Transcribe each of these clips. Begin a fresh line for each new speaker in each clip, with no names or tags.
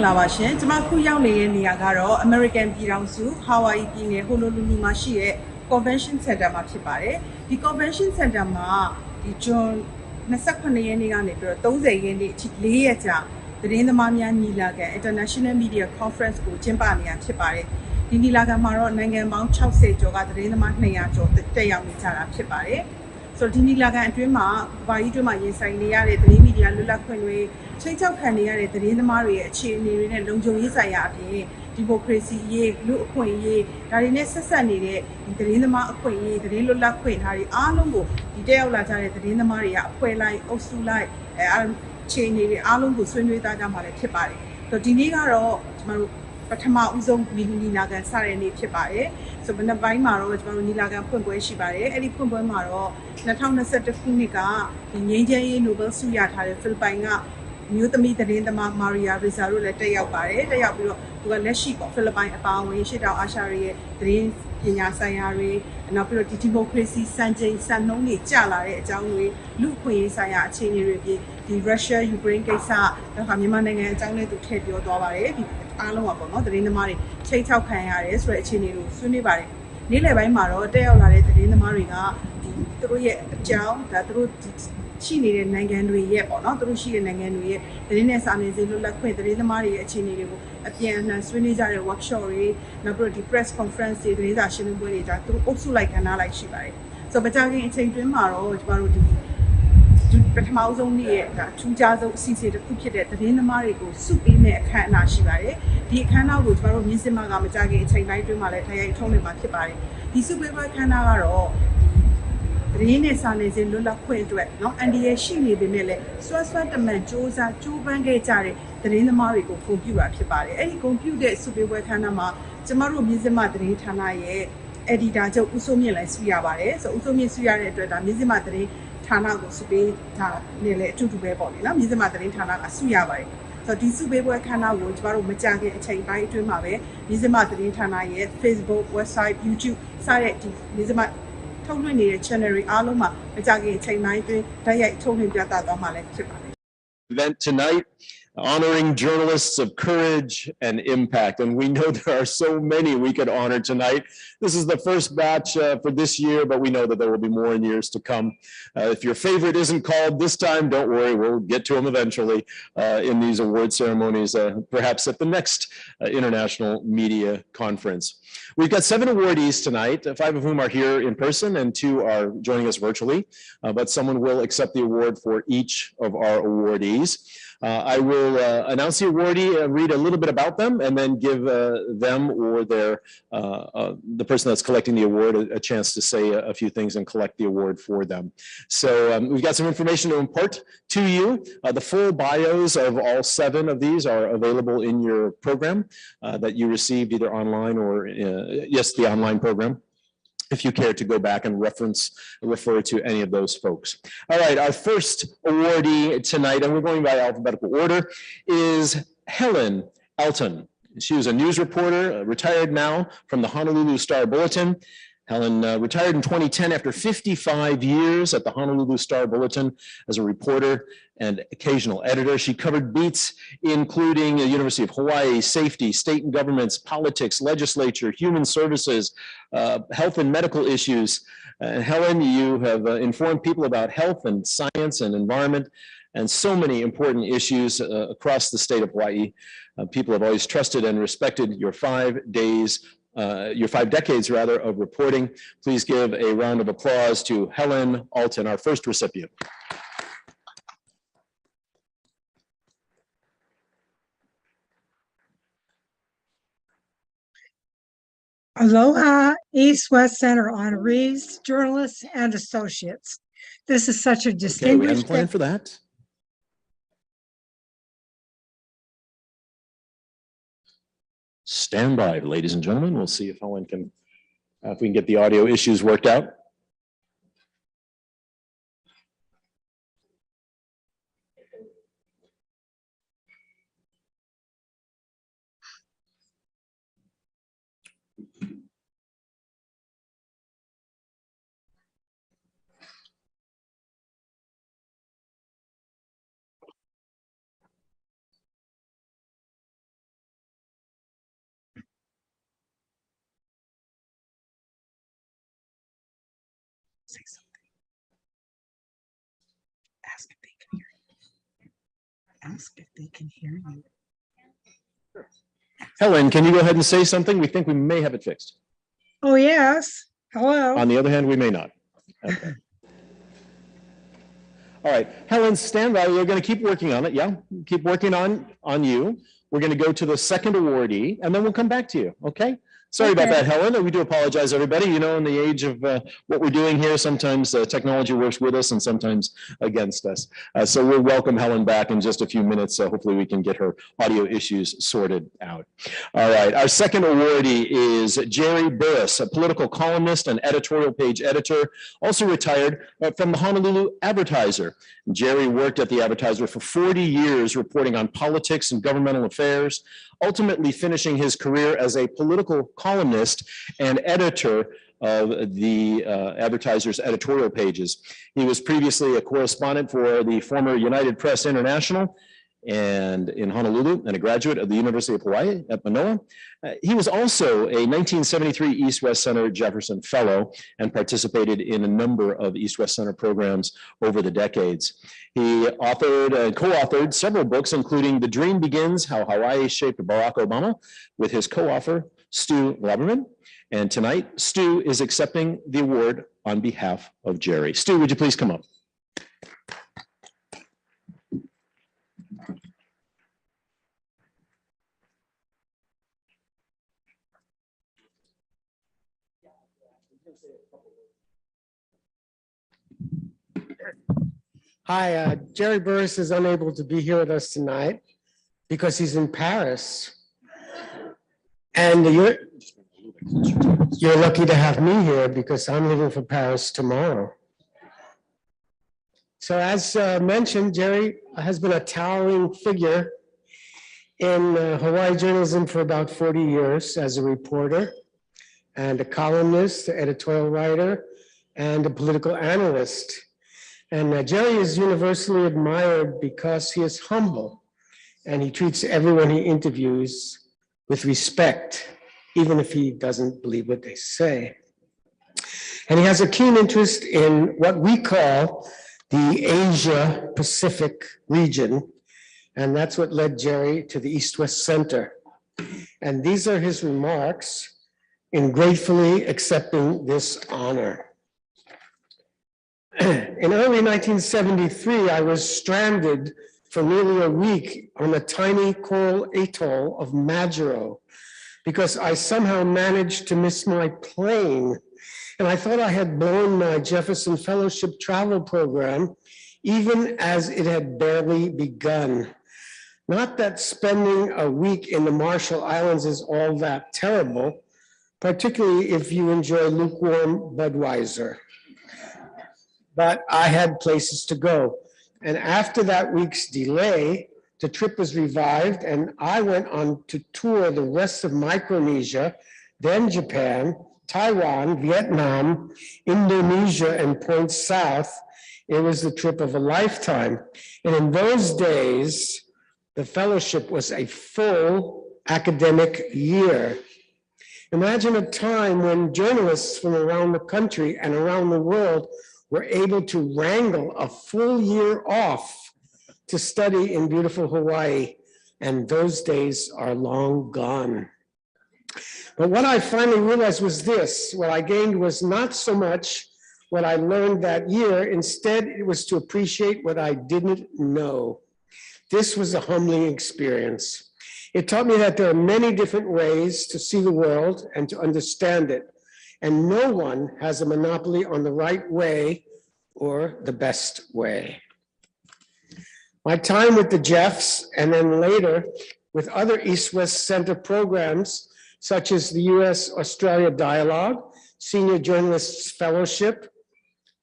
လာပါရှင်ကျွန်မခုရောက်နေတဲ့နေရာကတော့ American ပြည်ထောင်စု Hawaii ပြည်နယ် Honolulu မှာရှိတဲ့ Convention Center မှာဖြစ်ပါတယ်ဒီ Convention Center မှာဒီ June 28 ရက်နေ့ကနေပြီးတော့30ရက်နေ့အထိ4ရက်ကြာသတင်းသမားများညီလာခံ International Media Conference ကိုကျင်းပနေရဖြစ်ပါတယ်ဒီညီလာခံမှာတော့နိုင်ငံပေါင်း60ကျော်ကသတင်းသမား200ကျော်တက်ရောက်နေကြတာဖြစ်ပါတယ်ဆိုတော့ဒီညီလာခံအတွင်းမှာဘာကြီးအတွင်းမှာရင်ဆိုင်နေရတဲ့သတင်းမီဒီယာလွတ်လပ်ခွင့်တွေချိတ်ချောက်ခံနေရတဲ့သတင်းသမားတွေရဲ့အခြေအနေတွေနဲ့လုံခြုံရေးဆိုင်ရာအပြင်ဒီမိုကရေစီရေးလူအခွင့်အရေးဒါတွေနဲ့ဆက်ဆက်နေတဲ့ဒီသတင်းသမားအခွင့်အရေးသတင်းလွတ်လပ်ခွင့်ဒါတွေအားလုံးကိုဒီတက်ရောက်လာကြတဲ့သတင်းသမားတွေကအဖွဲ့လိုက်အုပ်စုလိုက်အခြေအနေတွေအားလုံးကိုဆွေးနွေးသားကြမှာလည်းဖြစ်ပါတယ်ဆိုတော့ဒီနေ့ကတော့ကျွန်တော်တို့ပထမဦးဆုံးညီလာခံစတဲ့နေ့ဖြစ်ပါတယ်ဆိုတော့မနက်ပိုင်းမှာတော့ကျွန်တော်တို့ညီလာခံဖွင့်ပွဲရှိပါတယ်အဲ့ဒီဖွင့်ပွဲမှာတော့2021ခုနှစ်ကဒီငြိမ်းချမ်းရေးနိုဘယ်ဆုရထားတဲ့ဖိလစ်ပိုင်ကမျိုးသမီးသတင်းသမားမာရီယာရီဇာတို့လည်းတက်ရောက်ပါတယ်တက်ရောက်ပြီးတော့သူကလက်ရှိပေါ့ဖိလစ်ပိုင်အပါအဝင်ရှေ့တောင်အာရှရဲ့သတင်းပညာဆိုင်ရာတွေနောက်ပြီးတော့ဒီမိုကရေစီစံချိန်စံနှုန်းတွေကျလာတဲ့အကြောင်းတွေလူ့အခွင့်အရေးဆိုင်ရာအခြေအနေတွေပြီးဒီရုရှားယူကရိန်းကိစ္စနောက်မြန်မာနိုင်ငံအကြောင်းလည်းသူထည့်ပြောသွားပါတယ်ဒီအားလုံးပါပေါ့နော်သတင်းသမားတွေချိတ်ချောက်ခံရတယ်ဆိုတဲ့အခြေအနေကိုဆွေးနွေးပါတယ်နေ့လယ်ပိုင်းမှာတော့တက်ရောက်လာတဲ့သတင်းသမားတွေကဒီသူတို့ရဲ့အကြောင်းဒါသူတို့ရှိနေတဲ့နိုင်ငံတွေရဲ့ပေါ့နော်သူတို့ရှိတဲ့နိုင်ငံတွေရဲ့သတင်းနဲ့စာနယ်ဇင်းလွတ်လပ်ခွင့်သတင်းသမားတွေရဲ့အခြေအနေတွေကိုအပြန်အလှန်ဆွေးနွေးကြတဲ့ workshop တွေနောက်ပြီးတော့ဒီ press conference တွေသတင်းစာရှင်းလင်းပွဲတွေဒါသူတို့အုပ်စုလိုက်ကဏ္ဍလိုက်ရှိပါတယ်ဆိုတော့ပကြခင်အချိန်တွင်းမှာတော့ကျွန်တော်တို့ဒီပထမဆုံးနေ့ရဲ့ဒါထူးခြားဆုံးအစီအစဉ်တစ်ခုဖြစ်တဲ့သတင်းသမားတွေကိုစုပေးမဲ့အခမ်းအနားရှိပါတယ်ဒီအခမ်းအနားကိုကျွန်တော်တို့မြင်းစင်မကမကြခင်အချိန်တိုင်းတွင်းမှာလည်းထိုင်ရိုက်ထုံးနေမှာဖြစ်ပါတယ်ဒီစုပေးပွဲအခမ်းအနားကတော့သတင်းနဲ့စာနယ်ဇင်းလွတ်လပ်ခွင့်အတွက်เนาะအန်ဒီရဲ့ရှိနေပေမဲ့လည်းစွမ်းတမန်စူးစမ်းကြိုးပမ်းခဲ့ကြတဲ့သတင်းသမားတွေကိုဂုဏ်ပြုတာဖြစ်ပါတယ်အဲ့ဒီဂုဏ်ပြုတဲ့စုပေးပွဲအခမ်းအနားမှာကျမတို့မြင်းစင်မသတင်းဌာနရဲ့ editor ချုပ်ဦးစိုးမြင့်လည်းဆုရပါတယ်ဆိုဦးစိုးမြင့်ဆုရတဲ့အတွက်ဒါမြင်းစင်မသတင်းဌာနကိုစုပေးတာနဲ့လည်းအတူတူပဲပေါ့လေနော်မြင်းစင်မသတင်းဌာနကဆုရပါတယ်ဆိုတော့ဒီစုပေးပွဲခမ်းနားကိုကျမတို့မကြခင်အချိန်ပိုင်းအတွင်းမှာပဲမြင်းစင်မသတင်းဌာနရဲ့ Facebook website YouTube စတဲ့ဒီမြင်းစင်မထုတ်လွှင့်နေတဲ့ channel တွေအားလုံးမှာမကြခင်အချိန်ပိုင်းအတွင်းတိုက်ရိုက်ထုတ်လွှင့်ပြသသွားမှာလည်းဖြစ်ပါတယ်
Event tonight honoring journalists of courage and impact. And we know there are so many we could honor tonight. This is the first batch for this year, but we know that there will be more in years to come. If your favorite isn't called this time, don't worry, we'll get to them eventually in these award ceremonies, perhaps at the next International Media Conference. We've got 7 awardees tonight, 5 of whom are here in person and 2 are joining us virtually, but someone will accept the award for each of our awardees. I will announce the awardee and read a little bit about them and then give them or the person that's collecting the award a chance to say a few things and collect the award for them. So we've got some information to impart to you. The full bios of all 7 of these are available in your program that you received either online or, yes, the online program, if you care to go back and refer to any of those folks. All right, our first awardee tonight, and we're going by alphabetical order, is Helen Elton. She was a news reporter, retired now from the Honolulu Star-Bulletin. Helen retired in 2010 after 55 years at the Honolulu Star-Bulletin as a reporter and occasional editor. She covered beats including the University of Hawaii, safety, state and governments, politics, legislature, human services, health and medical issues. Helen, you have informed people about health and science and environment and so many important issues across the state of Hawaii. People have always trusted and respected your 5 decades rather of reporting. Please give a round of applause to Helen Alton, our first recipient.
Aloha East-West Center honorees, journalists, and associates. This is such a distinguished...
Okay, we hadn't planned for that. Stand by, ladies and gentlemen. We'll see if Helen can, if we can get the audio issues worked out.
Say something. Ask if they can hear you. Ask if they can hear you.
Helen, can you go ahead and say something? We think we may have it fixed.
Oh, yes. Hello.
On the other hand, we may not. Okay. All right, Helen, stand by. We're going to keep working on it. Yeah, keep working on you. We're going to go to the second awardee, and then we'll come back to you. Okay. Sorry about that, Helen. And we do apologize, everybody. You know, in the age of what we're doing here, sometimes technology works with us and sometimes against us. So we'll welcome Helen back in just a few minutes. Hopefully we can get her audio issues sorted out. All right. Our second awardee is Jerry Burris, a political columnist and editorial page editor, also retired from the Honolulu Advertiser. Jerry worked at the Advertiser for 40 years, reporting on politics and governmental affairs, ultimately finishing his career as a political columnist and editor of the Advertiser's editorial pages. He was previously a correspondent for the former United Press International and in Honolulu, and a graduate of the University of Hawaii at Manoa. He was also a 1973 East-West Center Jefferson Fellow and participated in a number of East-West Center programs over the decades. He authored and co-authored several books, including The Dream Begins, How Hawaii Shaped Barack Obama, with his co-author, Stu Lauberman. And tonight, Stu is accepting the award on behalf of Jerry. Stu, would you please come up?
Hi, Jerry Burris is unable to be here with us tonight because he's in Paris. And you're lucky to have me here because I'm leaving for Paris tomorrow. So as mentioned, Jerry has been a towering figure in Hawaii journalism for about 40 years as a reporter and a columnist, an editorial writer, and a political analyst. And Jerry is universally admired because he is humble and he treats everyone he interviews with respect, even if he doesn't believe what they say. And he has a keen interest in what we call the Asia Pacific region. And that's what led Jerry to the East-West Center. And these are his remarks in gratefully accepting this honor. In early 1973, I was stranded for nearly a week on the tiny coral atoll of Majuro because I somehow managed to miss my plane. And I thought I had blown my Jefferson Fellowship travel program, even as it had barely begun. Not that spending a week in the Marshall Islands is all that terrible, particularly if you enjoy lukewarm Budweiser. But I had places to go. And after that week's delay, the trip was revived and I went on to tour the rest of Micronesia, then Japan, Taiwan, Vietnam, Indonesia, and points south. It was the trip of a lifetime. And in those days, the fellowship was a full academic year. Imagine a time when journalists from around the country and around the world were able to wrangle a full year off to study in beautiful Hawaii, and those days are long gone. But what I finally realized was this: what I gained was not so much what I learned that year, instead it was to appreciate what I didn't know. This was a humbling experience. It taught me that there are many different ways to see the world and to understand it. And no one has a monopoly on the right way or the best way. My time with the Jeffs and then later with other East-West Center programs, such as the US-Australia Dialogue, Senior Journalists Fellowship,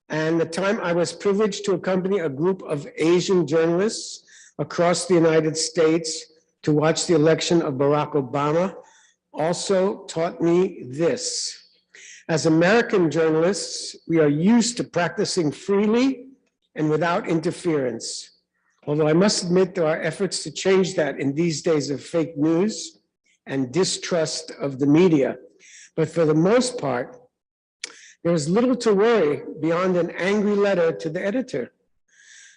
and the time I was privileged to accompany a group of Asian journalists across the United States to watch the election of Barack Obama, also taught me this. As American journalists, we are used to practicing freely and without interference. Although I must admit there are efforts to change that in these days of fake news and distrust of the media. But for the most part, There is little to worry beyond an angry letter to the editor.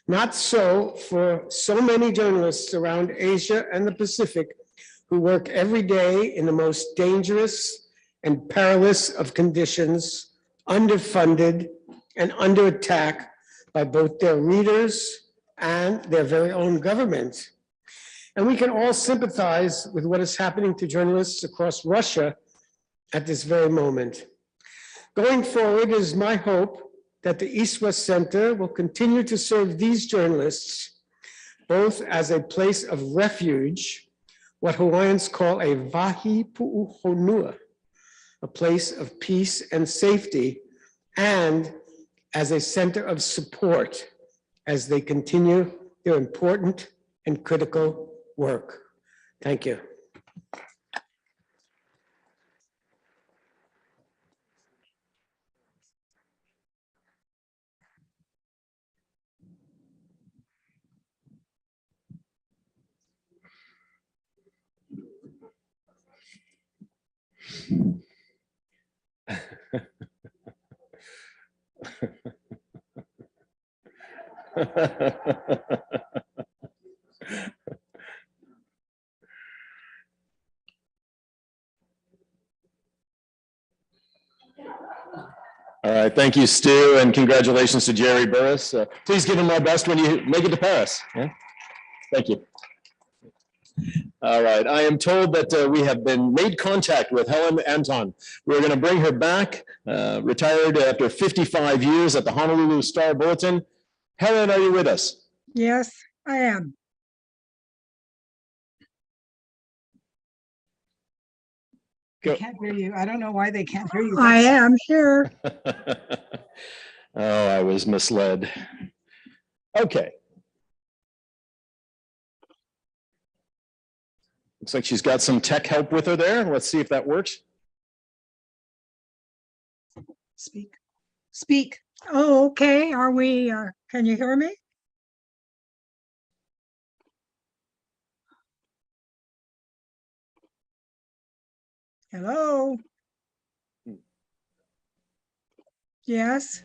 Not so for so many journalists around Asia and the Pacific who work every day in the most dangerous and perilous of conditions, underfunded and under attack by both their readers and their very own government. And we can all sympathize with what is happening to journalists across Russia at this very moment. Going forward, it is my hope that the East-West Center will continue to serve these journalists both as a place of refuge, what Hawaiians call a wahi pu'uhonua, a place of peace and safety, and as a center of support as they continue their important and critical work. Thank you.
All right, thank you, Stu, and congratulations to Jerry Burris. Please give him my best when you make it to Paris. Yeah? Thank you. All right, I am told that we have been made contact with Helen Anton. We're going to bring her back, retired after 55 years at the Honolulu Star Bulletin. Helen, are you with us?
Yes, I am.
They can't hear you. I don't know why they can't hear you.
I am here.
Oh, I was misled. Okay. Looks like she's got some tech help with her there. Let's see if that works.
Speak. Speak.
Oh, okay. Are we, can you hear me? Hello? Yes?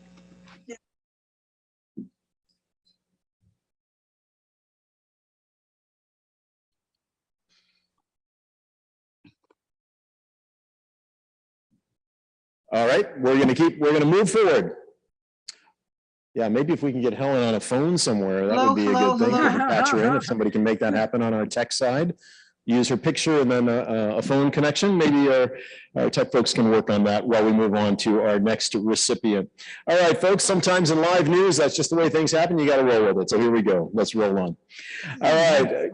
All right, we're going to move forward. Yeah, maybe if we can get Helen on a phone somewhere, that would be a good thing. We can patch her in if somebody can make that happen on our tech side. Use her picture and then a phone connection. Maybe our tech folks can work on that while we move on to our next recipient. All right, folks, sometimes in live news, that's just the way things happen. You got to roll with it. So here we go. Let's roll on. All right.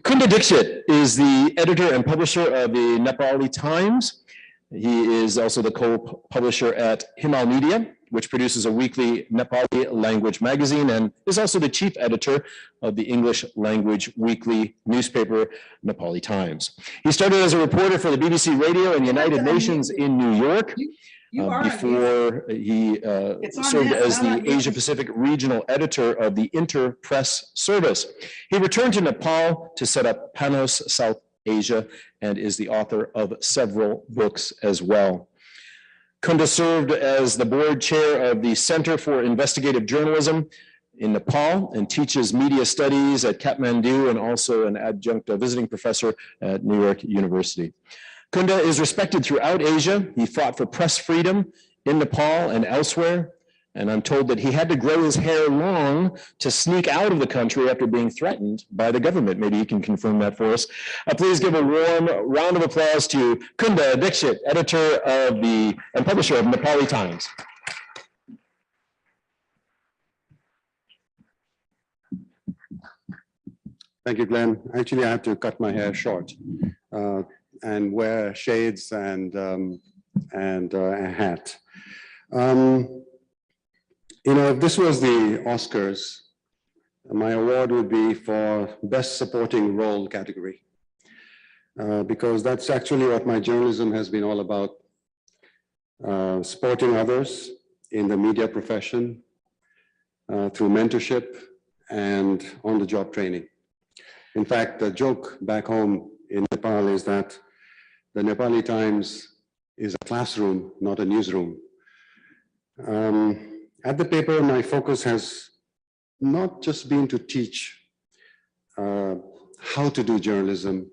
Kunda Dixit is the editor and publisher of the Nepali Times. He is also the co-publisher at Himal Media, which produces a weekly Nepali language magazine, and is also the chief editor of the English language weekly newspaper, Nepali Times. He started as a reporter for the BBC Radio and United Nations in New York before he served as the Asia Pacific regional editor of the Inter-Press Service. He returned to Nepal to set up Panos South Asia and is the author of several books as well. Kunda served as the board chair of the Center for Investigative Journalism in Nepal and teaches media studies at Kathmandu and also an adjunct visiting professor at New York University. Kunda is respected throughout Asia. He fought for press freedom in Nepal and elsewhere. And I'm told that he had to grow his hair long to sneak out of the country after being threatened by the government. Maybe he can confirm that for us. Please give a warm round of applause to Kunda Dixit, editor of and publisher of Nepali Times.
Thank you, Glenn. Actually, I have to cut my hair short and wear shades and a hat. You know, if this was the Oscars, my award would be for Best Supporting Role category, because that's actually what my journalism has been all about, supporting others in the media profession through mentorship and on-the-job training. In fact, the joke back home in Nepal is that the Nepali Times is a classroom, not a newsroom. At the paper, my focus has not just been to teach how to do journalism,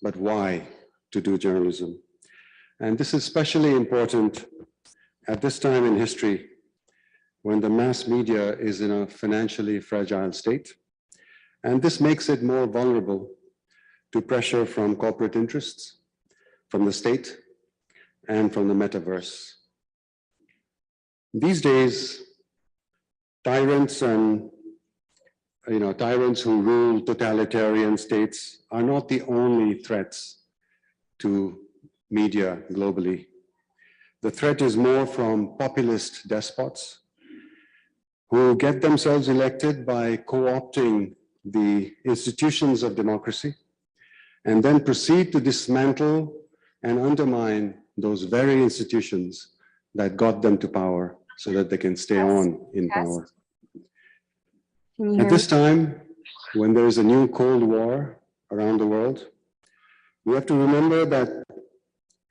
but why to do journalism. And this is especially important at this time in history when the mass media is in a financially fragile state. And this makes it more vulnerable to pressure from corporate interests, from the state, and from the metaverse. These days, tyrants and tyrants who rule totalitarian states are not the only threats to media globally. The threat is more from populist despots who get themselves elected by co-opting the institutions of democracy and then proceed to dismantle and undermine those very institutions that got them to power so that they can stay on in power. At this time, when there is a new Cold War around the world, we have to remember that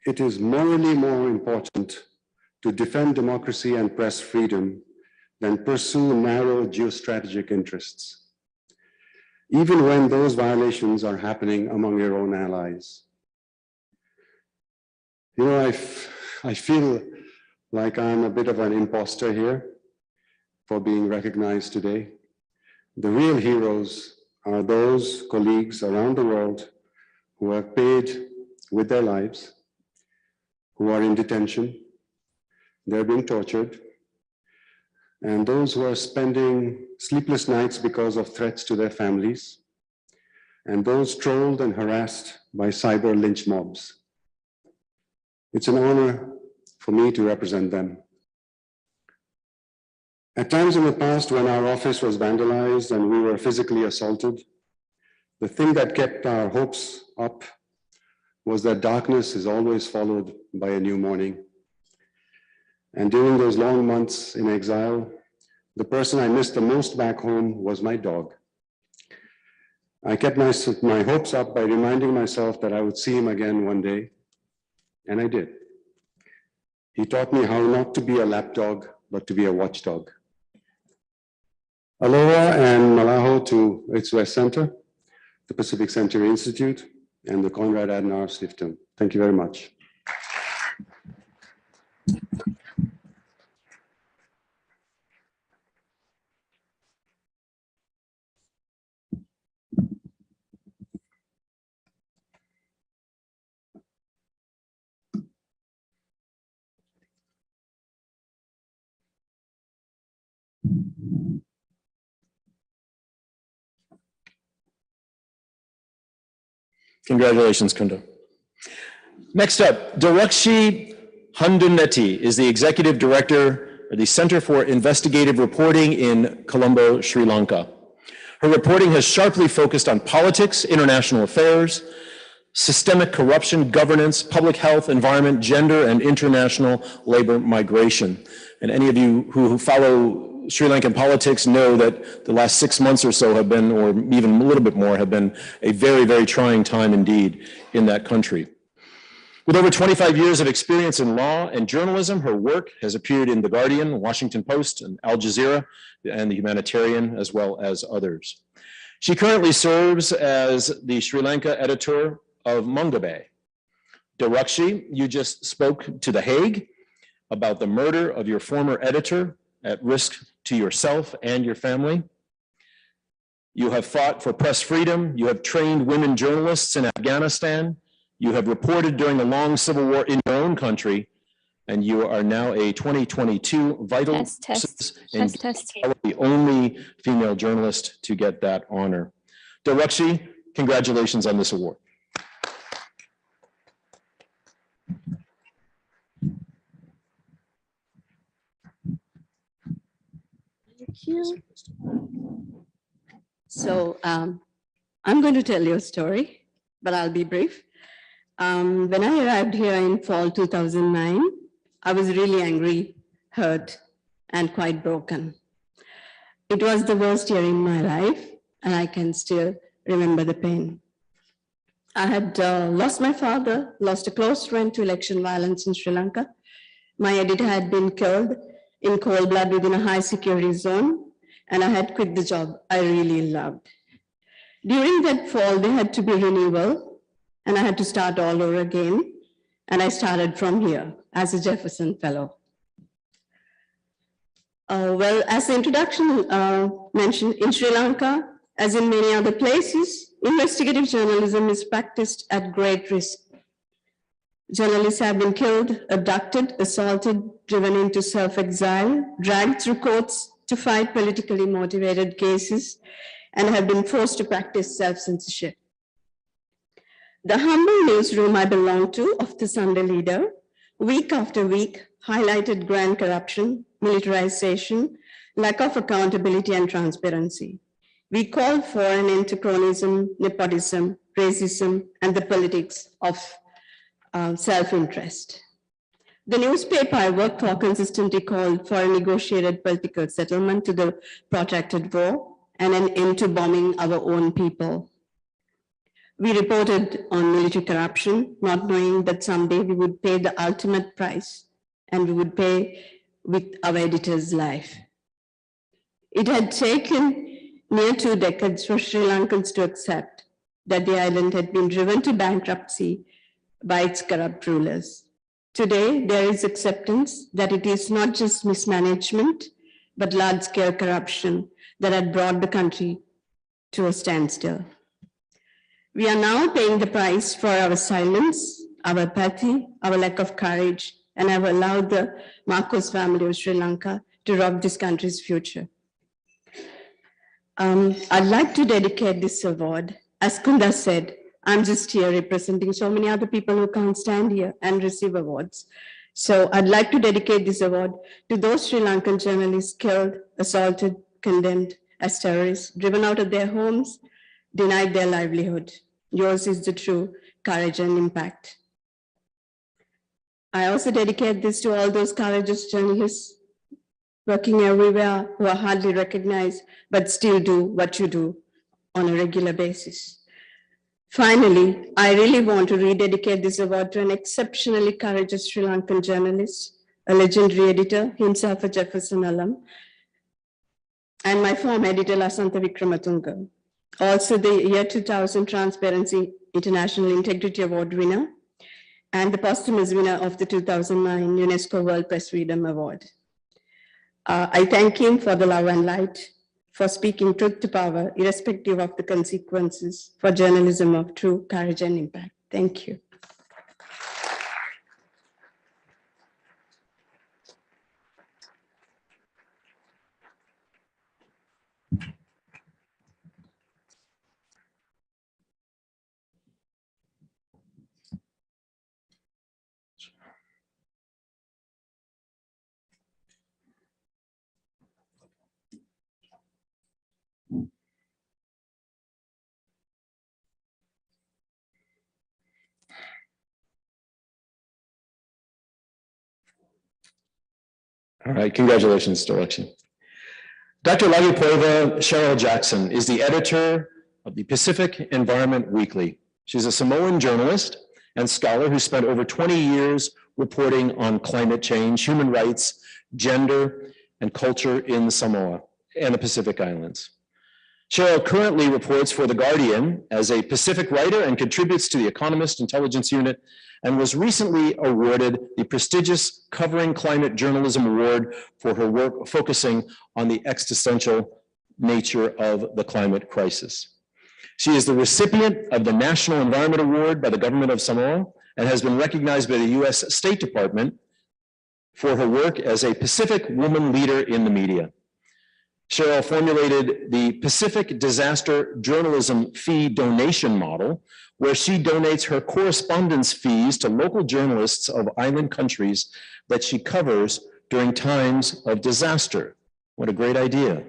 it is morally more important to defend democracy and press freedom than pursue narrow geostrategic interests, even when those violations are happening among your own allies. You know, I feel like I'm a bit of an imposter here for being recognized today. The real heroes are those colleagues around the world who are paid with their lives, who are in detention, they're being tortured, and those who are spending sleepless nights because of threats to their families, and those trolled and harassed by cyber lynch mobs. It's an honor for me to represent them. At times in the past, when our office was vandalized and we were physically assaulted, the thing that kept our hopes up was that darkness is always followed by a new morning. And during those long months in exile, the person I missed the most back home was my dog. I kept my hopes up by reminding myself that I would see him again one day, and I did. He taught me how not to be a lapdog, but to be a watchdog. Aloha and malaho to its West Center, the Pacific Century Institute, and the Konrad Adenauer Stiftung. Thank you very much.
Congratulations, Kunda. Next up, Doraksi Handaneti is the Executive Director of the Center for Investigative Reporting in Colombo, Sri Lanka. Her reporting has sharply focused on politics, international affairs, systemic corruption, governance, public health, environment, gender, and international labor migration. And any of you who follow Sri Lankan politics know that the last 6 months or so have been, or even a little bit more, have been a very, very trying time indeed in that country. With over 25 years of experience in law and journalism, her work has appeared in The Guardian, Washington Post, and Al Jazeera, and The Humanitarian, as well as others. She currently serves as the Sri Lanka editor of Mangabe. Doraksi, you just spoke to The Hague about the murder of your former editor at risk to yourself and your family. You have fought for press freedom. You have trained women journalists in Afghanistan. You have reported during the long civil war in your own country, and you are now a 2022 vital and the only female journalist to get that honor. Doraksi, congratulations on this award.
Thank you. So I'm going to tell you a story, but I'll be brief. When I arrived here in fall 2009, I was really angry, hurt, and quite broken. It was the worst year in my life, and I can still remember the pain. I had lost my father, lost a close friend to election violence in Sri Lanka. My editor had been killed, in cold blood within a high security zone, and I had quit the job I really loved. During that fall, there had to be renewal, and I had to start all over again, and I started from here as a Jefferson Fellow. Well, as the introduction mentioned, in Sri Lanka, as in many other places, investigative journalism is practiced at great risk. Journalists have been killed, abducted, assaulted, driven into self-exile, dragged through courts to fight politically motivated cases, and have been forced to practice self-censorship. The humble newsroom I belong to of the Sunday Leader, week after week, highlighted grand corruption, militarization, lack of accountability and transparency. We called for an end to cronyism, nepotism, racism, and the politics of self-interest. The newspaper I worked for consistently called for a negotiated political settlement to the protracted war and an end to bombing our own people. We reported on military corruption, not knowing that someday we would pay the ultimate price, and we would pay with our editor's life. It had taken near 2 decades for Sri Lankans to accept that the island had been driven to bankruptcy by its corrupt rulers. Today, there is acceptance that it is not just mismanagement, but large-scale corruption that had brought the country to a standstill. We are now paying the price for our silence, our apathy, our lack of courage, and have allowed the Marcos family of Sri Lanka to rob this country's future. I'd like to dedicate this award. As Kunda said, I'm just here representing so many other people who can't stand here and receive awards. So I'd like to dedicate this award to those Sri Lankan journalists killed, assaulted, condemned as terrorists, driven out of their homes, denied their livelihood. Yours is the true courage and impact. I also dedicate this to all those courageous journalists working everywhere who are hardly recognized, but still do what you do on a regular basis. Finally, I really want to rededicate this award to an exceptionally courageous Sri Lankan journalist, a legendary editor, himself a Jefferson alum, and my former editor, Lasantha Wickramatunge. Also the year 2000 Transparency International Integrity Award winner, and the posthumous winner of the 2009 UNESCO World Press Freedom Award. I thank him for the love and light, for speaking truth to power, irrespective of the consequences, for journalism of true courage and impact. Thank you.
All right, congratulations, Doraksi. Dr. Lagipoeva Cheryl Jackson is the editor of the Pacific Environment Weekly. She's a Samoan journalist and scholar who spent over 20 years reporting on climate change, human rights, gender, and culture in Samoa and the Pacific Islands. Cheryl currently reports for The Guardian as a Pacific writer and contributes to the Economist Intelligence Unit, and was recently awarded the prestigious Covering Climate Journalism Award for her work focusing on the existential nature of the climate crisis. She is the recipient of the National Environment Award by the government of Samoa and has been recognized by the US State Department for her work as a Pacific woman leader in the media. Cheryl formulated the Pacific Disaster Journalism Fee Donation Model, where she donates her correspondence fees to local journalists of island countries that she covers during times of disaster. What a great idea.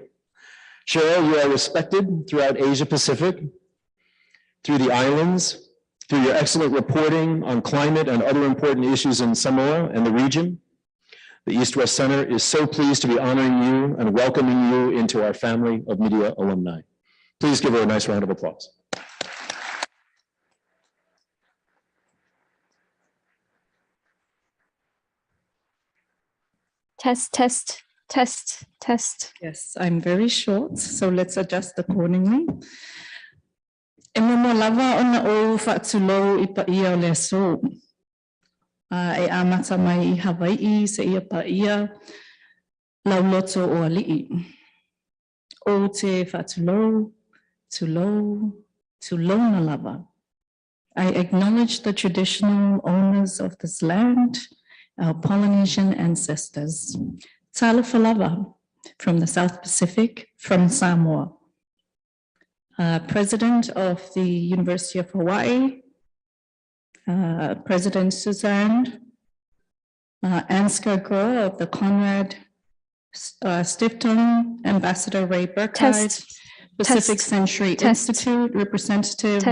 Cheryl, you are respected throughout Asia Pacific, through the islands, through your excellent reporting on climate and other important issues in Samoa and the region. The East-West Center is so pleased to be honoring you and welcoming you into our family of media alumni. Please give her a nice round of applause.
Test, test, test, test.
Yes, I'm very short, so let's adjust accordingly. E mo lava ona o whaatulo I pa ia o le so. E amata mai I Hawaii se ia pa ia lauloto o ali'i. O te whaatulo, tulo na lava. I acknowledge the traditional owners of this land, our Polynesian ancestors. Talofa lava from the South Pacific, from Samoa. President of the University of Hawaii, President Suzanne, Ansgar Groh of the Conrad Stiftung, Ambassador Ray Burkhardt, Pacific Century Institute, Representative,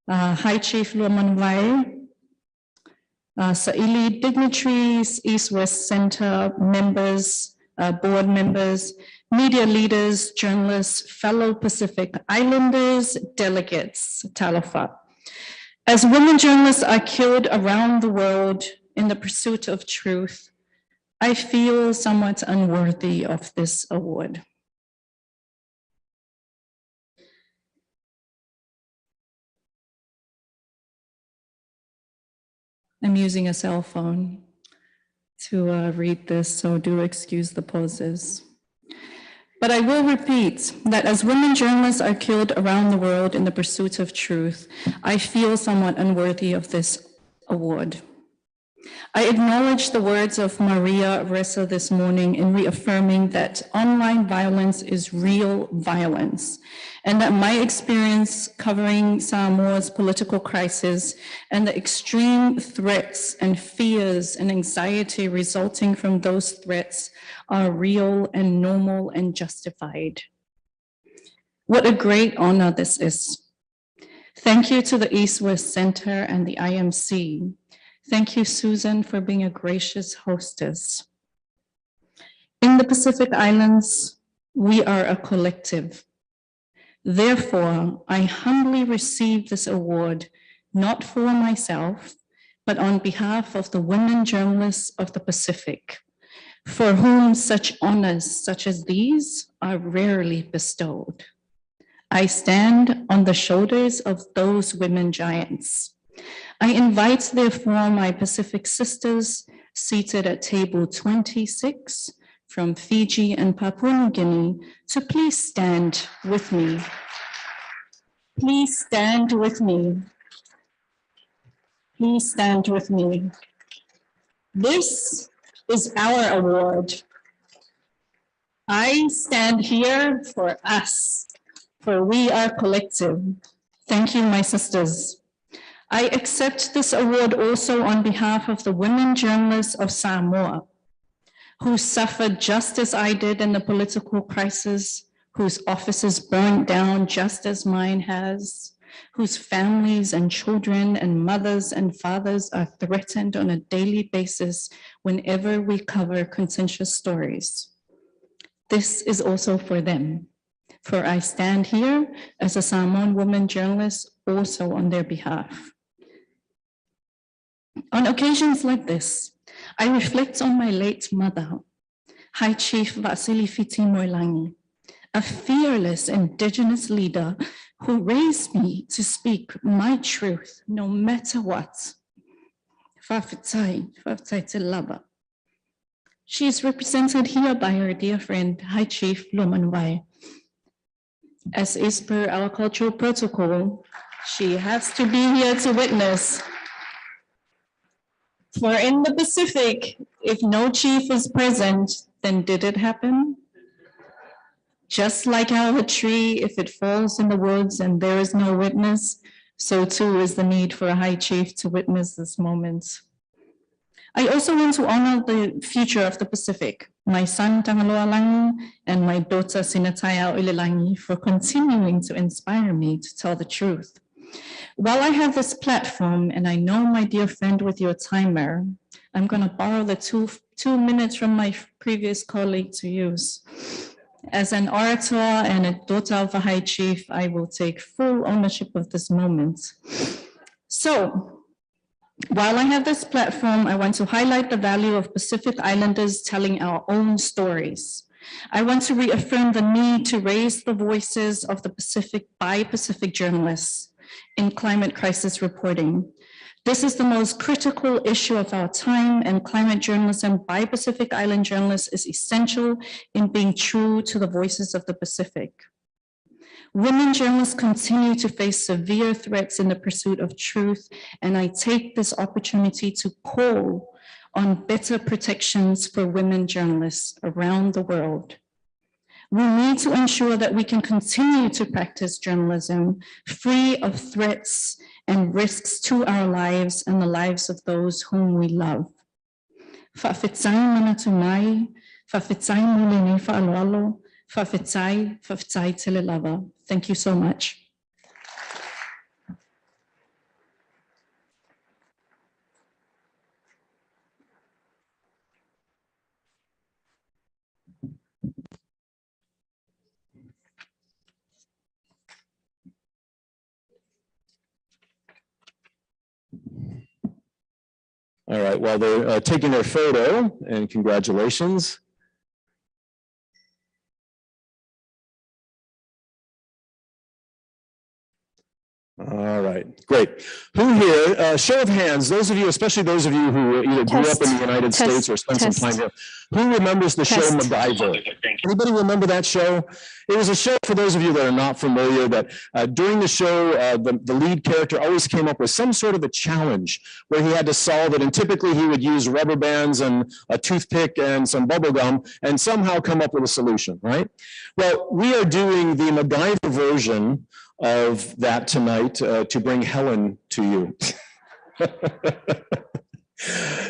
High Chief Luaman Vai, Sa'ili dignitaries, East-West Center members, board members, media leaders, journalists, fellow Pacific Islanders, delegates, Talofa. As women journalists are killed around the world in the pursuit of truth, I feel somewhat unworthy of this award. I'm using a cell phone to read this, so do excuse the pauses. But I will repeat that as women journalists are killed around the world in the pursuit of truth, I feel somewhat unworthy of this award. I acknowledge the words of Maria Ressa this morning in reaffirming that online violence is real violence, and that my experience covering Samoa's political crisis and the extreme threats and fears and anxiety resulting from those threats are real and normal and justified. What a great honor this is. Thank you to the East-West Center and the IMC. Thank you, Susan, for being a gracious hostess. In the Pacific Islands, we are a collective. Therefore, I humbly receive this award, not for myself, but on behalf of the women journalists of the Pacific, for whom such honors such as these are rarely bestowed. I stand on the shoulders of those women giants. I invite, therefore, my Pacific sisters seated at table 26 from Fiji and Papua New Guinea to please stand with me. Please stand with me. Please stand with me. This is our award. I stand here for us, for we are collective. Thank you, my sisters. I accept this award also on behalf of the women journalists of Samoa, who suffered just as I did in the political crisis, whose offices burned down just as mine has, whose families and children and mothers and fathers are threatened on a daily basis whenever we cover contentious stories. This is also for them, for I stand here as a Samoan woman journalist also on their behalf. On occasions like this, I reflect on my late mother, High Chief Vasili Fiti Moilangi, a fearless indigenous leader who raised me to speak my truth no matter what. Fafitai te lava. She is represented here by her dear friend, High Chief Luaman. As is per our cultural protocol, she has to be here to witness. For in the Pacific, if no chief is present, then did it happen? Just like how a tree, if it falls in the woods and there is no witness, so too is the need for a high chief to witness this moment. I also want to honor the future of the Pacific, my son Tangaloa Langi and my daughter Sinataya Ulilangi for continuing to inspire me to tell the truth. While I have this platform, and I know my dear friend with your timer, I'm going to borrow the two minutes from my previous colleague to use. As an orator and a daughter of a high chief, I will take full ownership of this moment. So, While I have this platform, I want to highlight the value of Pacific Islanders telling our own stories. I want to reaffirm the need to raise the voices of the Pacific by Pacific journalists in climate crisis reporting. This is the most critical issue of our time, and climate journalism by Pacific Island journalists is essential in being true to the voices of the Pacific. Women journalists continue to face severe threats in the pursuit of truth, and I take this opportunity to call on better protections for women journalists around the world. We need to ensure that we can continue to practice journalism free of threats and risks to our lives and the lives of those whom we love. Fa'afetai manatumai, fa'afetai mulini fa'aloalo, fa'afetai telelava. Thank you so much.
All right, while they're taking their photo, and congratulations. All right, great. Who here, show of hands, those of you, especially those of you who either grew up in the United States or spent some time here, who remembers the show MacGyver? Anybody remember that show? It was a show, for those of you that are not familiar, that during the show, the lead character always came up with some sort of a challenge where he had to solve it, and typically he would use rubber bands and a toothpick and some bubble gum and somehow come up with a solution, right? Well, we are doing the MacGyver version of that tonight to bring Helen to you.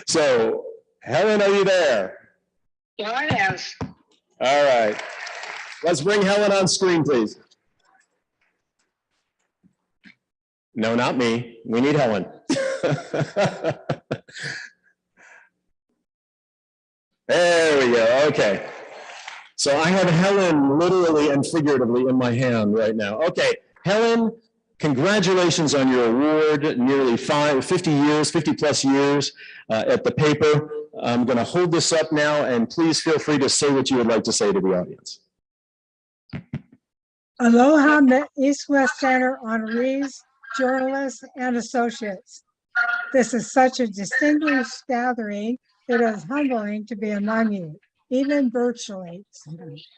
So, Helen, are you there?
Yes.
All right. Let's bring Helen on screen, please. No, not me. We need Helen. There we go. Okay. So I have Helen literally and figuratively in my hand right now. Okay. Helen, congratulations on your award, nearly 50 years, 50 plus years at the paper. I'm going to hold this up now, and please feel free to say what you would like to say to the audience.
Aloha East West Center honorees, journalists, and associates. This is such a distinguished gathering. It is humbling to be among you, even virtually.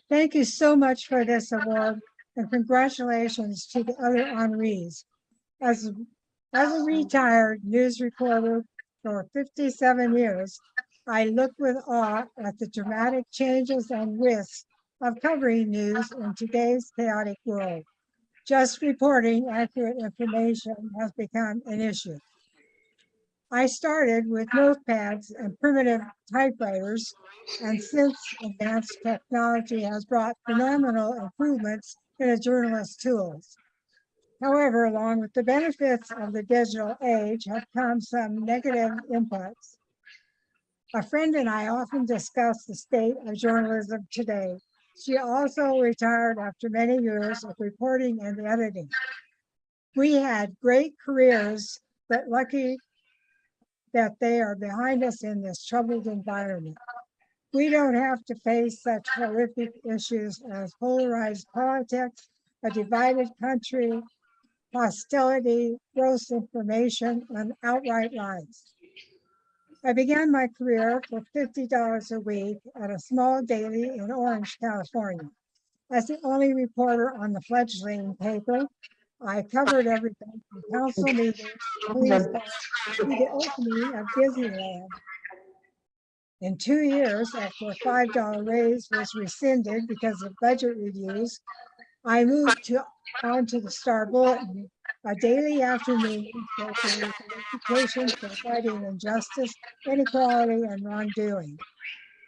Thank you so much for this award, and congratulations to the other honorees. As a retired news reporter for 57 years, I look with awe at the dramatic changes and risks of covering news in today's chaotic world. Just reporting accurate information has become an issue. I started with notepads and primitive typewriters, and since advanced technology has brought phenomenal improvements in a journalist's tools. However, along with the benefits of the digital age have come some negative inputs. A friend and I often discuss the state of journalism today. She also retired after many years of reporting and editing. We had great careers, but lucky that they are behind us in this troubled environment. We don't have to face such horrific issues as polarized politics, a divided country, hostility, gross information, and outright lies. I began my career for $50 a week at a small daily in Orange, California. As the only reporter on the fledgling paper, I covered everything from council meetings to the opening of Disneyland. In 2 years, after a $5 raise was rescinded because of budget reviews, I moved on to the Star Bulletin, a daily afternoon newspaper with a reputation for fighting injustice, inequality, and wrongdoing.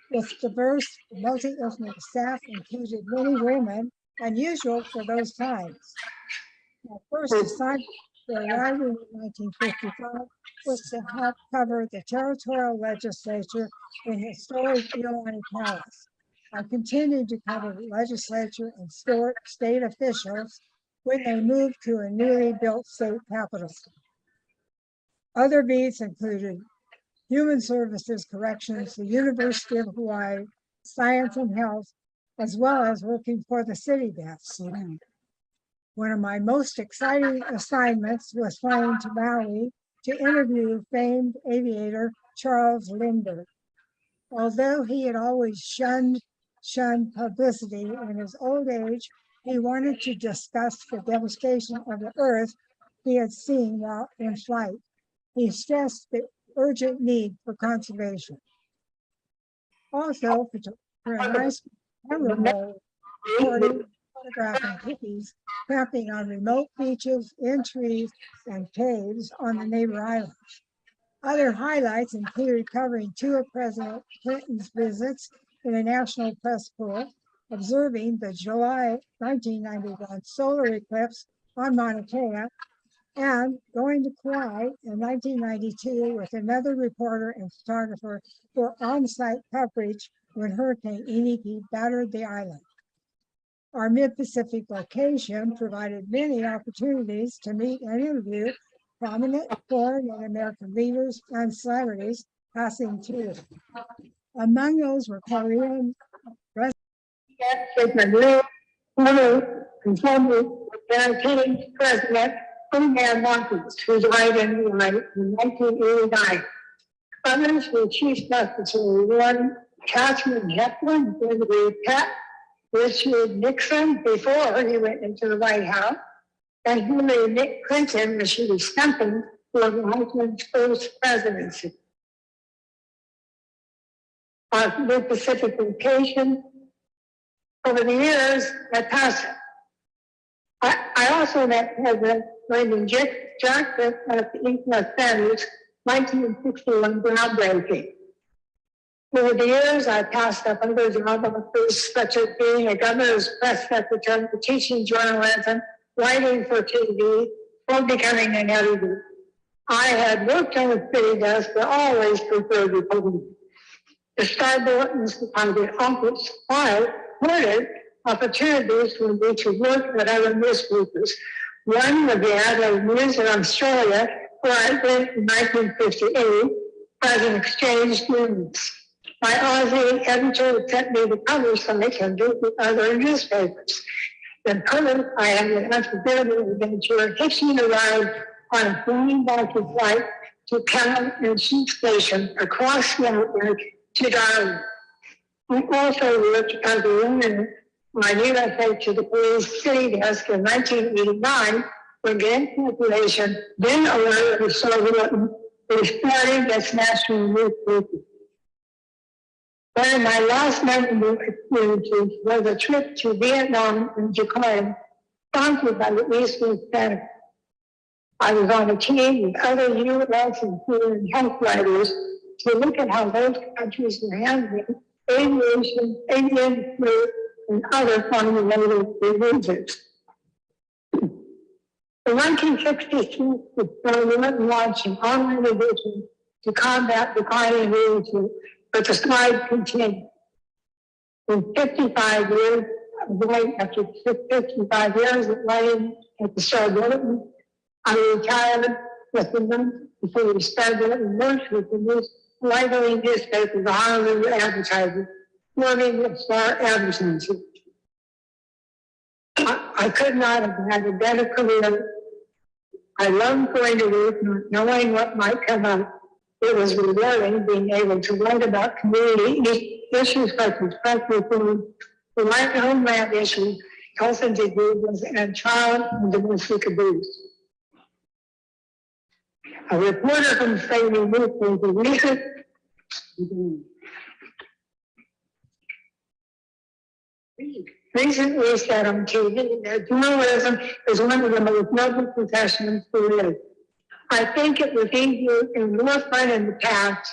Its diverse, multi-ethnic staff included many women, unusual for those times. My first assignment for arriving in 1955 was to help cover the territorial legislature in historic Iolani Palace. I continued to cover the legislature and state officials when they moved to a newly built state capitol. Other beats included Human Services, Corrections, the University of Hawaii, Science and Health, as well as working for the city desk. One of my most exciting assignments was flying to Maui to interview famed aviator Charles Lindbergh. Although he had always shunned publicity, in his old age, he wanted to discuss the devastation of the earth he had seen while in flight. He stressed the urgent need for conservation. Also, for a nice memorable recording, photographing hippies camping on remote beaches, in trees, and caves on the neighbor islands. Other highlights included covering two of President Clinton's visits in the National Press Corps, observing the July 1991 solar eclipse on Mauna Kea, and going to Kauai in 1992 with another reporter and photographer for on-site coverage when Hurricane Iniki battered the island. Our mid-Pacific location provided many opportunities to meet and interview prominent foreign and American leaders and celebrities passing through. Among those were Korean
President Myanmar, who died in 1989. Others were Chief Secretary Warren Catherine Hepburn, Pat Richard Nixon before he went into the White House, and Hillary Clinton when she was stumping for the husband's first presidency. Our mid-Pacific location, over the years, I also met President Lyndon Jackson at the East-West Center's 1961 groundbreaking. Over the years, I passed up other job offers, such as being a governor's press secretary, teaching journalism, writing for TV, or becoming an editor. I had worked on the city desk, but always preferred reporting. The Star Bulletin's department office supported opportunities for me to work at other newspapers. One was the Adelaide News in Australia, where I went in 1958 as an exchange student. My Aussie editor sent me the cover so I can do with other newspapers. In Perth, I had an unforgettable adventure hitching a ride on a flying Baltic flight to Cow and Sheep Station across the outback to Darwin. I also worked as a woman my USA to the police city desk in 1989 when the incorporation, then owner of the Star Bulletin, was starting its national newspaper. One of my last memorable experiences was a trip to Vietnam and Japan, sponsored by the East-West Center. I was on a team with other U.S. and foreign health writers to look at how those countries were handling aviation, avian flu, and other foreign-related diseases. In 1966, the government launched an online edition to combat declining leadership, but the slide continued. In 55 years, after 55 years of writing at the Star Bulletin, I retired with the month before the Star Bulletin merged with the most widely newspaper, the Honolulu Advertiser, forming the Star Advertiser. I could not have had a better career. I loved going to work, not knowing what might come up. It was rewarding being able to write about community issues such as drug reform, the right to homeland issues, health and diseases, and child and domestic abuse. A reporter from the state newspaper recently said on TV that journalism is one of the most noble professions there is. I think it was easier and more fun in the past,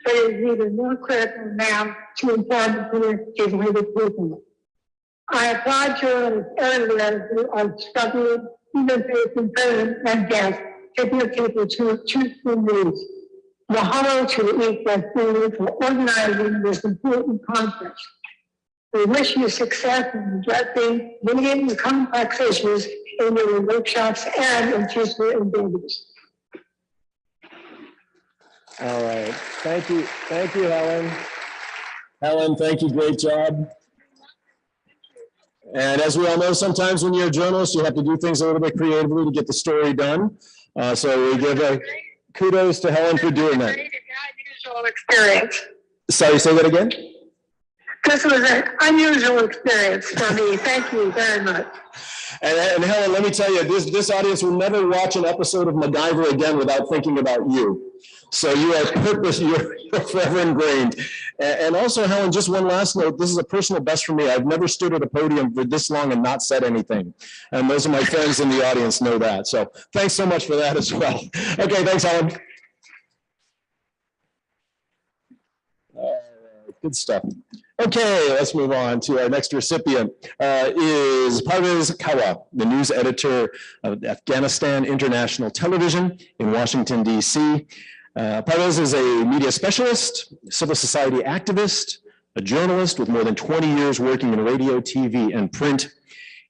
but it is even more critical now to inform the community of other people. I applaud journalists everywhere who are struggling, even facing pain and death, to give people truthful news. Mahalo to the East-West Center for organizing this important conference. We wish you success in addressing many and complex issues in your workshops and in future endeavors.
All right. Thank you, Helen. Helen, thank you. Great job. And as we all know, sometimes when you're a journalist, you have to do things a little bit creatively to get the story done. So we give kudos to Helen for doing that.
Unusual experience.
Sorry, say that again?
This was an unusual experience for me. Thank you very much.
And Helen, let me tell you, this audience will never watch an episode of MacGyver again without thinking about you. So you are you're forever ingrained. And also, Helen, just one last note. This is a personal best for me. I've never stood at a podium for this long and not said anything. And those of my friends in the audience know that. So thanks so much for that as well. Okay, thanks, Helen. Good stuff. Okay, let's move on to our next recipient. Is Parvez Kawa, the news editor of Afghanistan International Television in Washington, D.C. Parvez is a media specialist, civil society activist, a journalist with more than 20 years working in radio, TV, and print.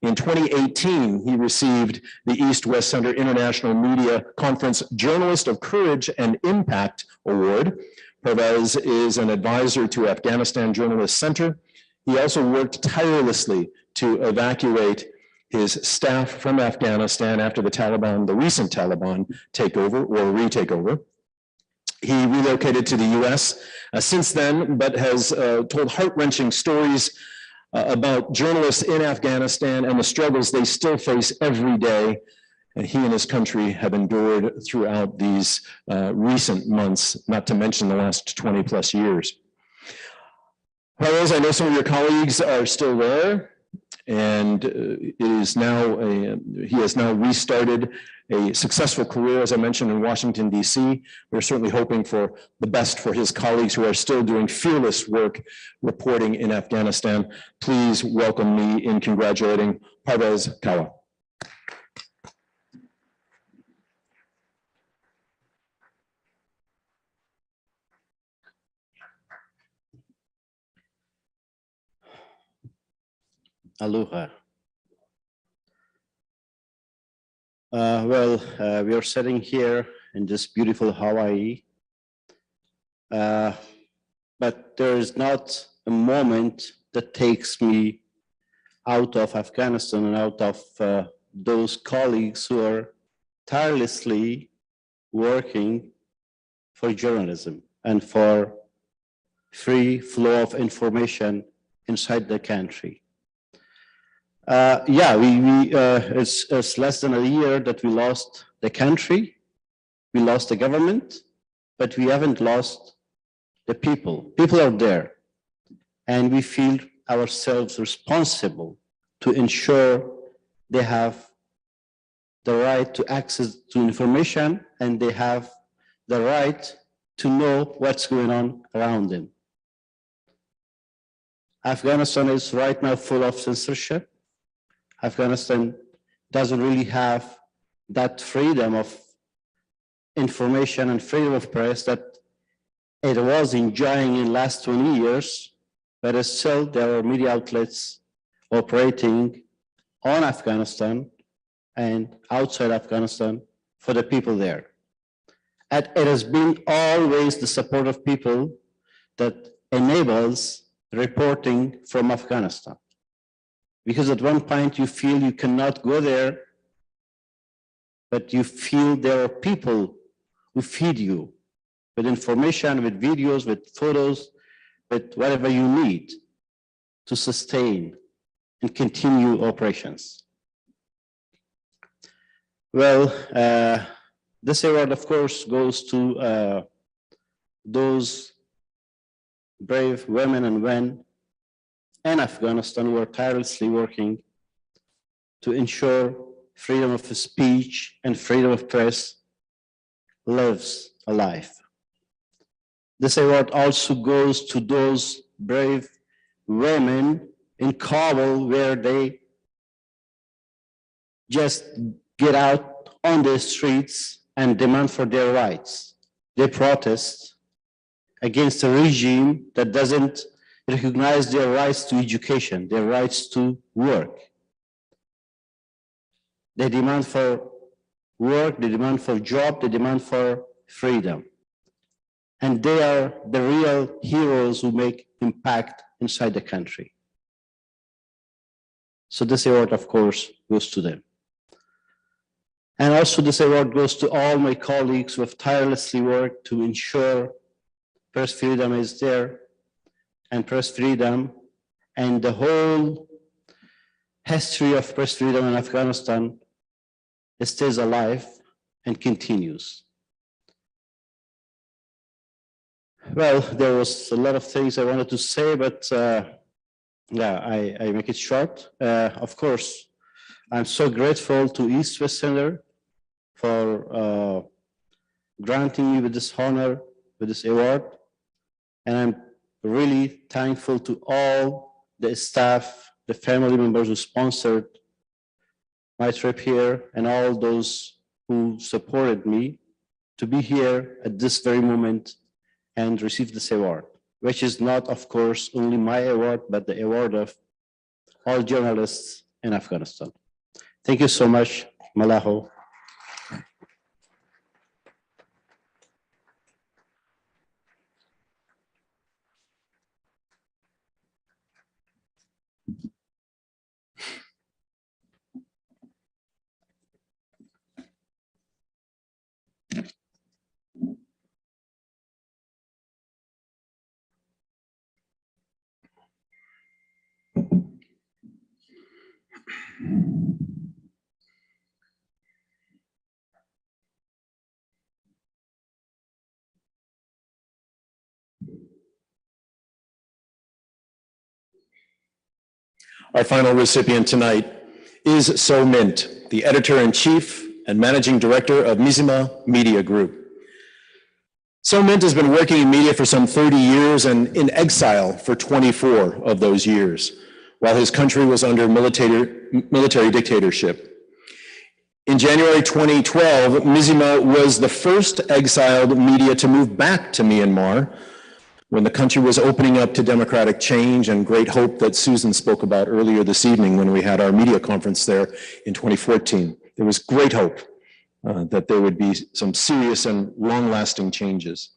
In 2018, he received the East-West Center International Media Conference Journalist of Courage and Impact Award. Parvez is an advisor to Afghanistan Journalist Center. He also worked tirelessly to evacuate his staff from Afghanistan after the recent Taliban takeover or retakeover. He relocated to the US since then, but has told heart-wrenching stories about journalists in Afghanistan and the struggles they still face every day. And he and his country have endured throughout these recent months, not to mention the last 20 plus years. Parvez, I know some of your colleagues are still there, and he has now restarted a successful career, as I mentioned, in Washington, D.C. We're certainly hoping for the best for his colleagues who are still doing fearless work reporting in Afghanistan. Please welcome me in congratulating Parvez Kawa.
Aloha. We are sitting here in this beautiful Hawaii, but there is not a moment that takes me out of Afghanistan and out of those colleagues who are tirelessly working for journalism and for free flow of information inside the country. It's less than a year that we lost the country, we lost the government, but we haven't lost the people. People are there, and we feel ourselves responsible to ensure they have the right to access to information, and they have the right to know what's going on around them. Afghanistan is right now full of censorship. Afghanistan doesn't really have that freedom of information and freedom of press that it was enjoying in the last 20 years, but still there are media outlets operating on Afghanistan and outside Afghanistan for the people there. And it has been always the support of people that enables reporting from Afghanistan. Because at one point you feel you cannot go there, but you feel there are people who feed you with information, with videos, with photos, with whatever you need to sustain and continue operations. Well, this award, of course, goes to those brave women and men in Afghanistan who are tirelessly working to ensure freedom of speech and freedom of press lives alive. This award also goes to those brave women in Kabul where they just get out on the streets and demand for their rights. They protest against a regime that doesn't recognize their rights to education, their rights to work. They demand for work, they demand for job, they demand for freedom. and they are the real heroes who make impact inside the country. So this award, of course, goes to them. And also this award goes to all my colleagues who have tirelessly worked to ensure press freedom is there, and press freedom and the whole history of press freedom in Afghanistan stays alive and continues. Well, there was a lot of things I wanted to say, but yeah, I make it short. Of course, I'm so grateful to East West Center for granting me with this honor, with this award. And I'm really thankful to all the staff, the family members who sponsored my trip here, and all those who supported me to be here at this very moment and receive this award, which is not, of course, only my award, but the award of all journalists in Afghanistan. Thank you so much, Malaho.
Our final recipient tonight is So Mint, the editor-in-chief and managing director of Mizzima Media Group. So Mint has been working in media for some 30 years and in exile for 24 of those years, while his country was under military dictatorship. In January 2012, Mizzima was the first exiled media to move back to Myanmar when the country was opening up to democratic change and great hope that Susan spoke about earlier this evening when we had our media conference there in 2014. There was great hope that there would be some serious and long-lasting changes.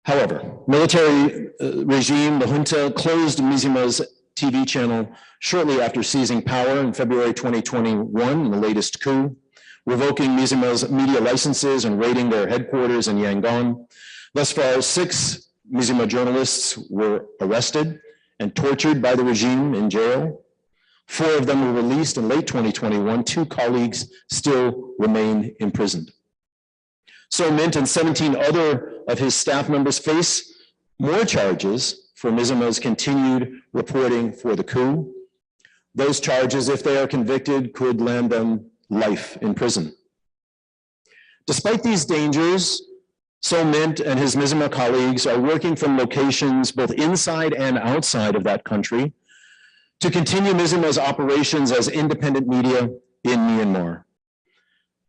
However, military regime, the junta, closed Mizzima's TV channel shortly after seizing power in February 2021 in the latest coup, revoking Mizzima's media licenses and raiding their headquarters in Yangon. Thus far, 6 Mizzima journalists were arrested and tortured by the regime in jail. 4 of them were released in late 2021. 2 colleagues still remain imprisoned. So Mint and 17 other of his staff members face more charges for Mizzima's continued reporting for the coup. Those charges, if they are convicted, could land them life in prison. Despite these dangers, So Mint and his Mizzima colleagues are working from locations both inside and outside of that country to continue Mizzima's operations as independent media in Myanmar.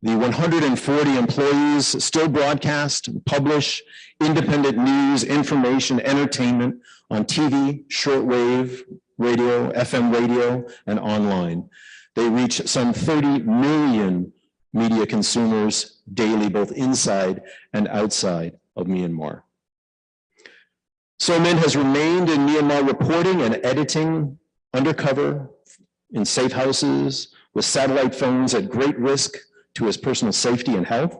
The 140 employees still broadcast and publish independent news, information, entertainment on TV, shortwave radio, FM radio, and online. They reach some 30 million media consumers daily, both inside and outside of Myanmar. So Mint has remained in Myanmar reporting and editing undercover in safe houses with satellite phones at great risk to his personal safety and health.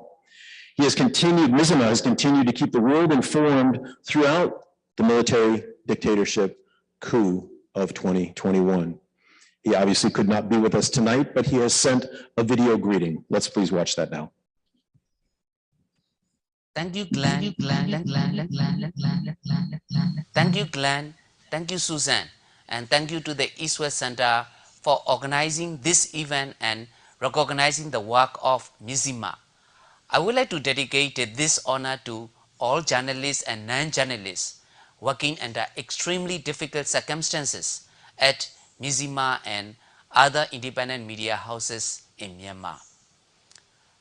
Mizzima has continued to keep the world informed throughout the military dictatorship coup of 2021. He obviously could not be with us tonight, but he has sent a video greeting. Let's please watch that now.
Thank you, Glenn. Thank you, Glenn. Thank you, Susan. And thank you to the East West Center for organizing this event and recognizing the work of Mizzima. I would like to dedicate this honor to all journalists and non-journalists working under extremely difficult circumstances at Mizzima and other independent media houses in Myanmar.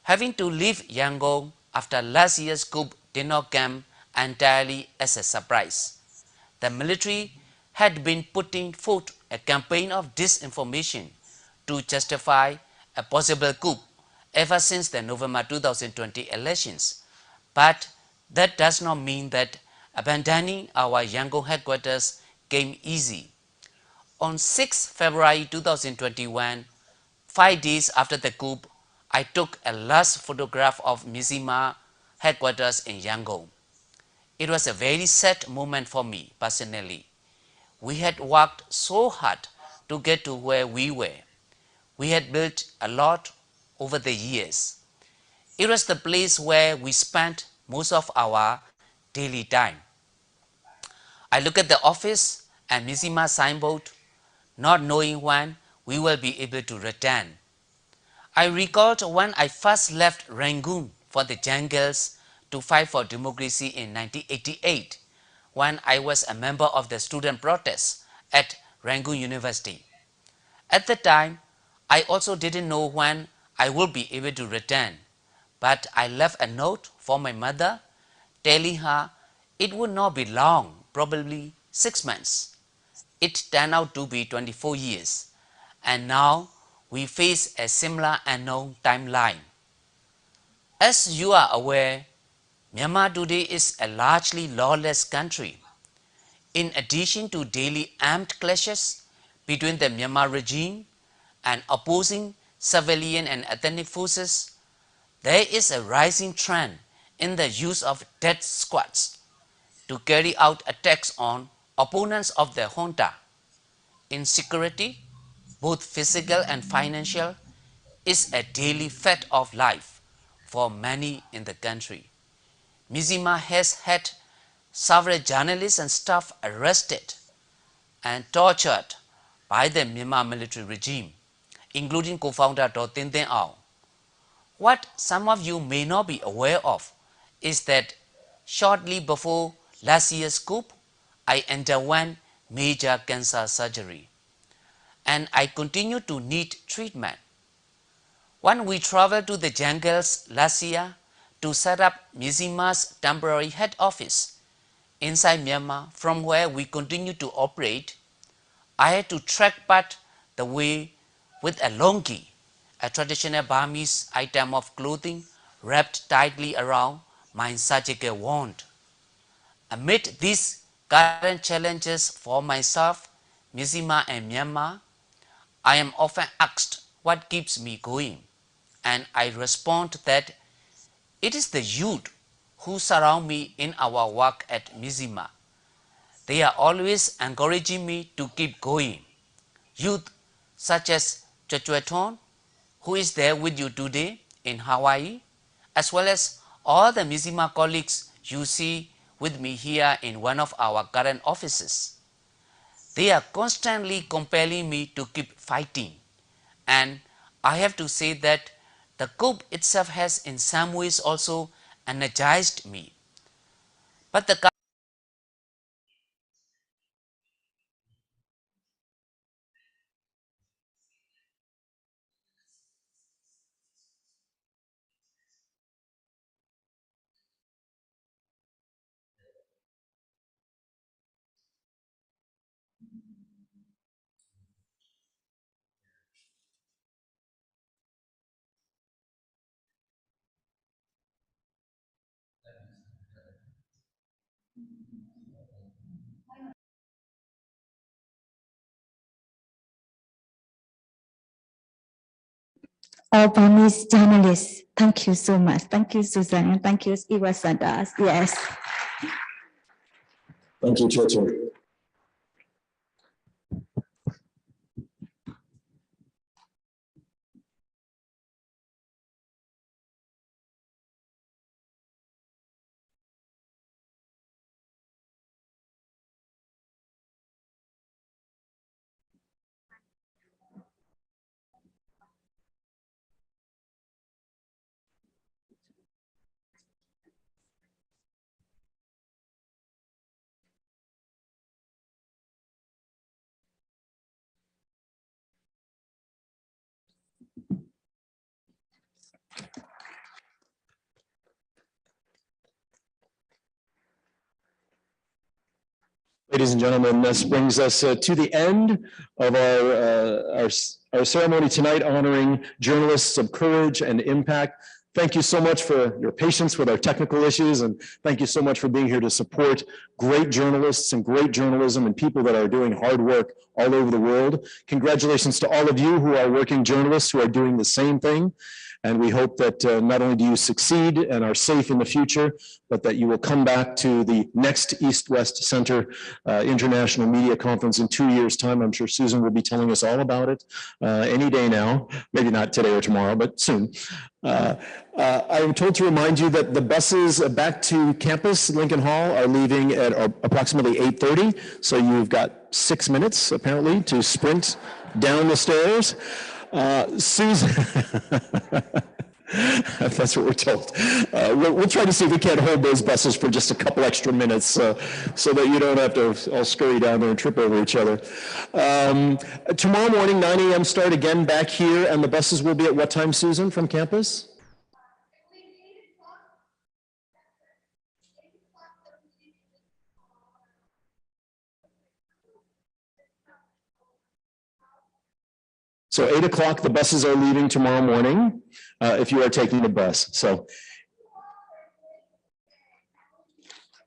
Having to leave Yangon after last year's coup did not come entirely as a surprise. The military had been putting forth a campaign of disinformation to justify a possible coup ever since the November 2020 elections. But that does not mean that abandoning our Yangon headquarters came easy. On 6 February 2021, 5 days after the coup, I took a last photograph of Mizzima headquarters in Yangon. It was a very sad moment for me personally. We had worked so hard to get to where we were. We had built a lot over the years. It was the place where we spent most of our daily time. I look at the office and Mizzima signboard, not knowing when we will be able to return. I recalled when I first left Rangoon for the jungles to fight for democracy in 1988, when I was a member of the student protest at Rangoon University. At the time, I also didn't know when I would be able to return, but I left a note for my mother telling her it would not be long, probably 6 months. It turned out to be 24 years, and now we face a similar unknown timeline. As you are aware, Myanmar today is a largely lawless country. In addition to daily armed clashes between the Myanmar regime and opposing civilian and ethnic forces, there is a rising trend in the use of death squads to carry out attacks on opponents of the junta. Insecurity, both physical and financial, is a daily fact of life for many in the country. Mizzima has had several journalists and staff arrested and tortured by the Myanmar military regime, including co-founder Tin Tin Aung. What some of you may not be aware of is that shortly before last year's coup, I underwent major cancer surgery, and I continue to need treatment. When we traveled to the jungles last year to set up Mizzima's temporary head office inside Myanmar, from where we continue to operate, I had to trek back the way with a longi, a traditional Burmese item of clothing wrapped tightly around my surgical wound. Amid these current challenges for myself, Mizzima and Myanmar, I am often asked what keeps me going, and I respond that it is the youth who surround me in our work at Mizzima. They are always encouraging me to keep going. Youth such as Chechueton, who is there with you today in Hawaii, as well as all the Mizzima colleagues you see with me here in one of our current offices. They are constantly compelling me to keep fighting, and I have to say that the coup itself has in some ways also energized me. But the
all Burmese journalists. Thank you so much. Thank you, Susan, and thank you, Iwa Sandas. Yes.
Thank you, Chechu. Ladies and gentlemen, this brings us to the end of our our ceremony tonight honoring journalists of courage and impact. Thank you so much for your patience with our technical issues, and thank you so much for being here to support great journalists and great journalism and people that are doing hard work all over the world. Congratulations to all of you who are working journalists who are doing the same thing. And we hope that not only do you succeed and are safe in the future, but that you will come back to the next East-West Center International Media Conference in 2 years' time. I'm sure Susan will be telling us all about it any day now, maybe not today or tomorrow, but soon. I am told to remind you that the buses back to campus, Lincoln Hall, are leaving at approximately 8:30. So you've got 6 minutes, apparently, to sprint down the stairs. Susan, that's what we're told. We'll try to see if we can't hold those buses for just a couple extra minutes so that you don't have to all scurry down there and trip over each other. Tomorrow morning, 9 a.m. start again back here, and the buses will be at what time, Susan, from campus? So 8 o'clock, the buses are leaving tomorrow morning, if you are taking the bus. So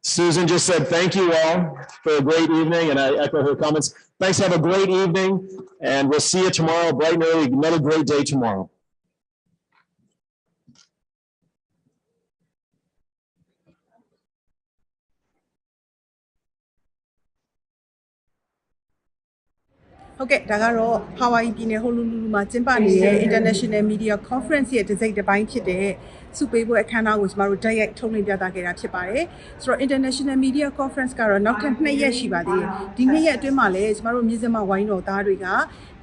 Susan just said, thank you all for a great evening, and I echo her comments. Thanks, have a great evening, and we'll see you tomorrow, bright and early, another great day tomorrow.
Okay, ဒါကတော့ Hawaii ပြည်နယ် Honolulu မှာကျင်းပနေတဲ့ International Media Conference ရဲ့တစ်စိတ်တစ်ပိုင်းဖြစ်တဲ့စုပေးပွဲအခမ်းအနားကိုကျမတို့တိုက်ရိုက်ထုတ်လွှင့်ပြသခဲ့တာဖြစ်ပါတယ်။ဆိုတော့ International Media Conference ကတော့နောက်ထပ်2ရက်ရှိပါသေးတယ်။ဒီ2ရက်အတွင်းမှာလည်းကျမတို့Mizzimaဝိုင်းတော်သားတွေက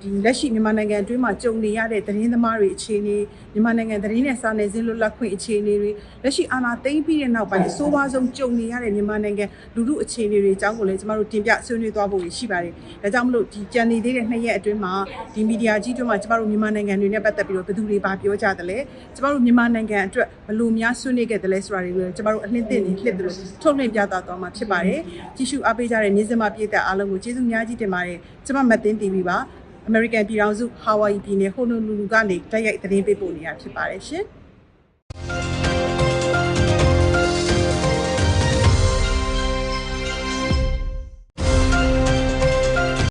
ဒီလက်ရှိမြန်မာနိုင်ငံအတွင်းမှာကြုံနေရတဲ့သတင်းသမားတွေအခြေအနေမြန်မာနိုင်ငံသတင်းနဲ့စာနယ်ဇင်းလွတ်လပ်ခွင့်အခြေအနေတွေလက်ရှိအာဏာသိမ်းပြီးတဲ့နောက်ပိုင်းအဆိုးဝါးဆုံးကြုံနေရတဲ့မြန်မာနိုင်ငံလူထုအခြေအနေတွေအကြောင်းကိုလည်းကျမတို့တင်ပြဆွေးနွေးသွားဖို့ရှိပါတယ်။ဒါကြောင့်မလို့ဒီကြံနေသေးတဲ့2ရက်အတွင်းမှာဒီမီဒီယာကြီးအတွင်းမှာကျမတို့မြန်မာနိုင်ငံတွေနဲ့ပတ်သက်ပြီးတော့ဘယ်သူတွေပါပြောကြတယ်လဲကျမတို့မြန်မာနိုင်ငံအတွက်ဘယ်လိုများဆွေးနွေးခဲ့တယ်လဲဆိုတာတွေကိုကျမတို့အလင်းသင့်နေလှစ်တယ်လို့ထုတ်လွှင့်ပြသသွားမှာဖြစ်ပါတယ်။ကြည့်ရှုအားပေးကြတဲ့Mizzimaပြည်သက်အားလုံးကိုကျေးဇူးများကြီးတင်ပါတယ်။ကျမမတ်သိန်း TV ပါAmerican ပြည်ထောင်စု Hawaii ပြည်နယ် Honolulu ကနေတိုက်ရိုက်သတင်းပေးပို့နေတာဖြစ်ပါတယ်ရှင်။